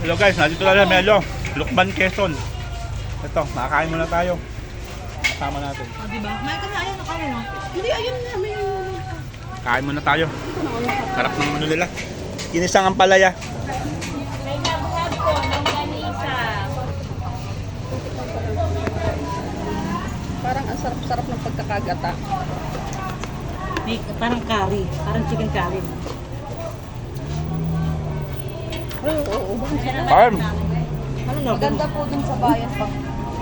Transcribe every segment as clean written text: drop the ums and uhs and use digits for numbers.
Hello guys, nandito na lang medyo Lukban, Quezon. Ito, nakakain muna tayo. Kasama natin. Oh, diba? May kamayan na kami, no? Hindi, ayun na. May Kain muna tayo. Sarap ng ano nila. Kinisang ampalaya. May nabhab ko ng ganisa. parang ang sarap-sarap ng pagkakagata. May parang curry, parang chicken curry. Oo, bakit sarap? Kain. Ano na? Maganda po dun sa bayan pa.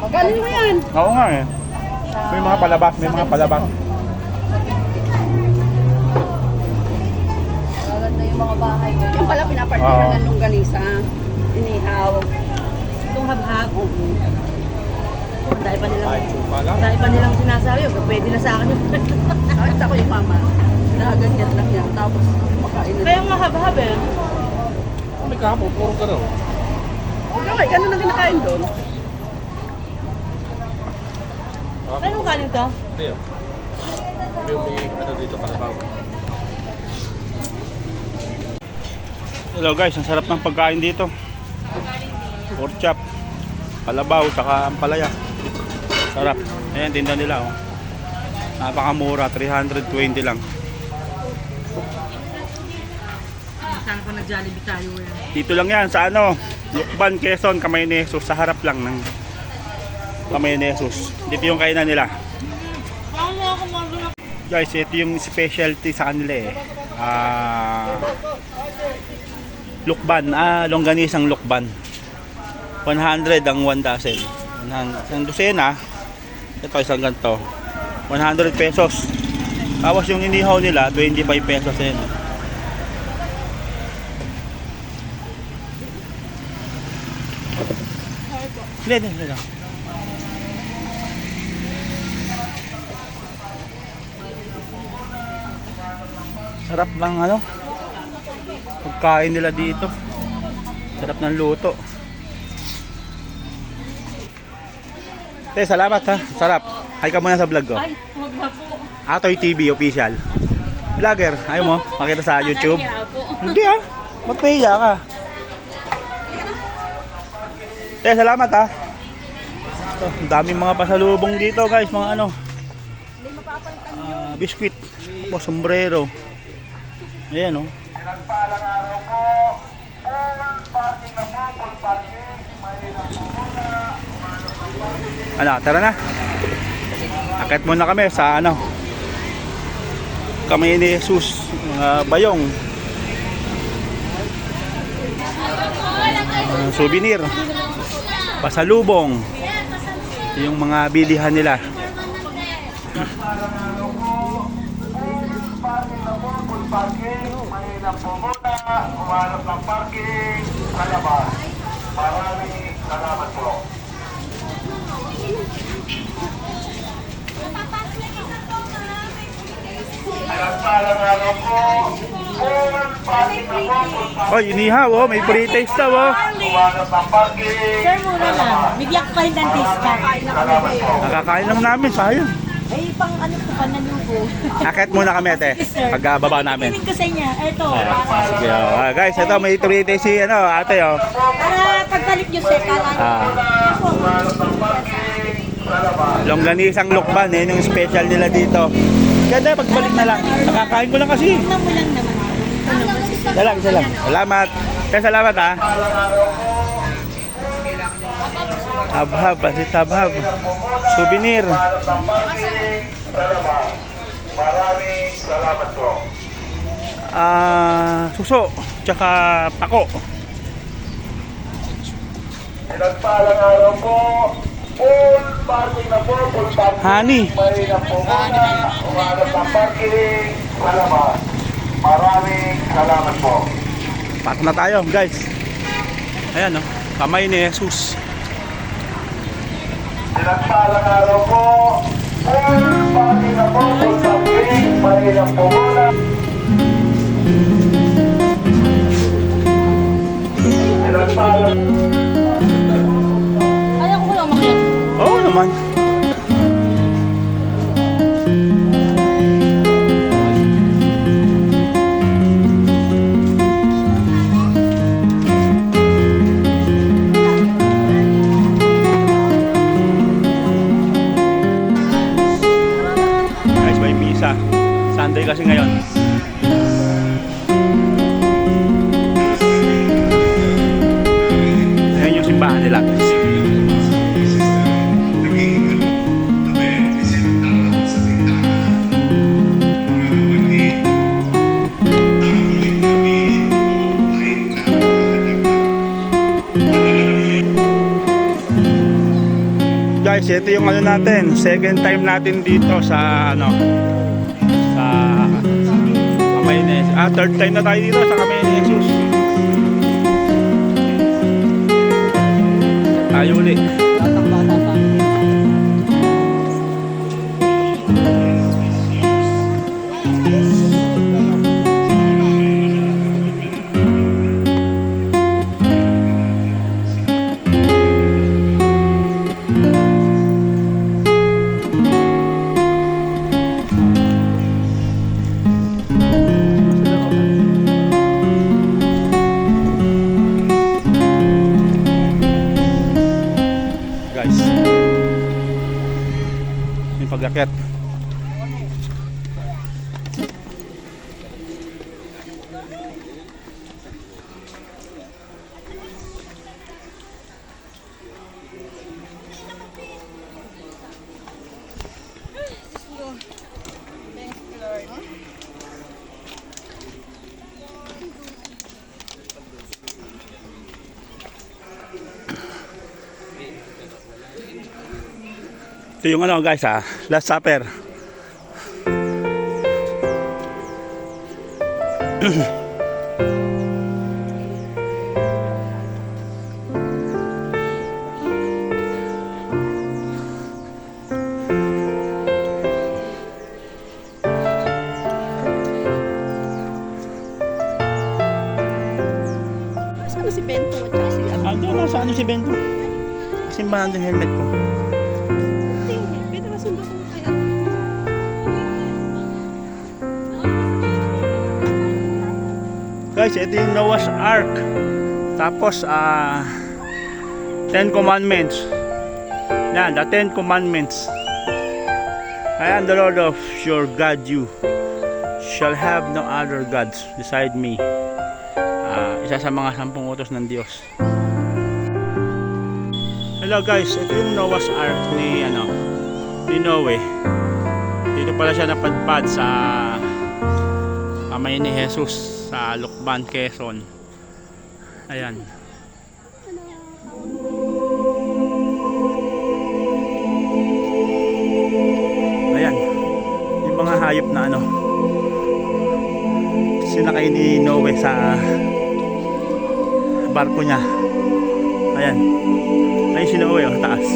Magaling mo yan. Oo nga eh. May mga palabas, may mga palabas. Maganda yung mga bahay. Yung pala pinapartner ng longganisa. Inihaw. Itong habhab. Dahil pa nilang, Ay, chupa lang. dahil pa nilang sinasabi, pwede na sa akin yun. Nakita ko yung mama. Nakaganyan lang yan. Tapos makain na. Kaya nga habhab eh. May kahapon, puro ka daw. Okay, ganun ang kinakain doon. Anong kanin to? Hindi oh. May ano dito kalabaw. Hello guys, ang sarap ng pagkain dito. Pork chop, kalabaw, saka ampalaya. Sarap. Ayan, tinda nila oh. Napakamura, 320 lang. Sana pa nag-Jollibee tayo eh. Dito lang yan sa ano, Lukban, Quezon, Kamay ni Jesus. Sa harap lang ng Kamay ni Jesus. Dito yung kainan nila. Guys, ito yung specialty sa kanila eh. Lukban, longganisang lukban. 100 ang 1 dozen. Isang dosena, ito isang ganito. 100 pesos. Tapos yung inihaw nila, 25 pesos yan. Hindi lang. Sarap ng ano pagkain nila dito. Sarap ng luto. Salamat ha. Sarap. Hi ka muna sa vlog ko. Ay, huwag na po. Atoy TV official. Vlogger, ayaw mo makita sa YouTube? Kaya po. Hindi ah. Magpahiya ka. Salamat ha. Ito, ang daming mga pasalubong dito guys, mga ano. Biskuit, o sombrero. Ayan oh. Ano, tara na. Akit muna kami sa ano. Kamay ni Jesus, mga bayong. Souvenir. Pasalubong. Yung mga bilihan nila. Oh, inihaw oh, may pre-taste daw oh. Sir, muna lang. Bigyan ko kayo ng discount. Nakakain lang namin, sayang. Ay, pang ano ko pa nalubo. Akit muna kami ate, pagkababa namin. Kinig ko sa inyo. Ito. Sige, guys, ito may pre-taste si ano, ate oh. Para pagbalik nyo sir, para Longganisang Lukban, yung special nila dito. Ganda, pagbalik na lang. Nakakain ko lang kasi. tingnan mo lang naman. Salam. Salamat. Salamat ha. Habhab, pasit habhab. Souvenir. Maraming salamat po. Suso, tsaka pako. Pinagpalang araw po. Full parking na po. Full parking. Honey. May na po muna. Umanap ng parking. Salamat. Maraming salamat po. Pasok na tayo, guys. Ayan oh, Kamay ni Jesus. Pinagpalang araw po. Full parking na po. Full parking. May na po muna. Pinagpalang. Ayaw ko lang umakyat. Oo naman. Sunday kasi ngayon. Ayan yung simbahan nila. Guys, ito yung ano natin, second time natin dito sa ano, sa Camarines. Third time na tayo dito sa Camarines. Tayo ulit. Guys, yung pag-akyat. Ito yung ano guys Last Supper. Saan si Bento at saka si Ando na sa ano si Bento? Simbahan ng helmet ko. Bento kasundo ko kaya. Guys, ito yung Noah's Ark. Tapos, 10 Commandments. Yan, the 10 Commandments. I am the Lord of your God, you shall have no other gods beside me. Isa sa mga 10 utos ng Diyos. Hello guys, ito yung Noah's Ark ni Noe. Dito pala siya napadpad sa kamay ni Jesus sa Lucban, Quezon. Ayan. Ayan. Yung mga hayop na sinakay ni Noe sa barko niya. Ayan. Ayun si Noe, taas.